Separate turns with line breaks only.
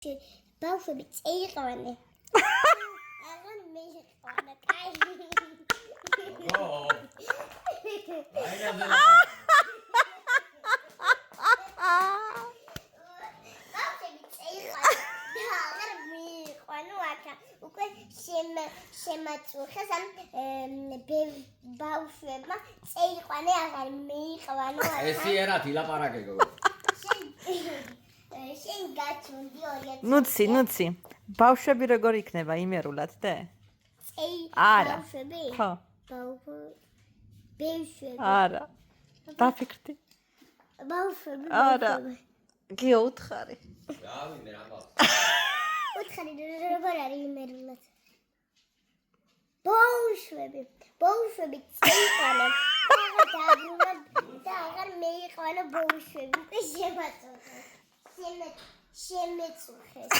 ბავშვები წეიყვანე. აღარ მეიყვანა, კაი. უკვე შემაწუხეს ამ ბავშვებმა წეიყვანე აღარ მეიყვანო.
ესი ერათ ილაპარაკე გოგო.
შენ გაჩუნდი 2000.
ნუცი. ბავშვები როგორ იქნება იმერულად დე? არა.
ბავშვები?
ხო.
ბავშვები.
არა. დაფიქრდი.
ბავშვები.
არა. გიო უთხარი.
დავინე ამბავს.
უთხარი როგორ არის იმერულად? ბავშვები წეიყვანე. და აღარ მეიყვანო ბავშვები. უკვე შემაწუხეს.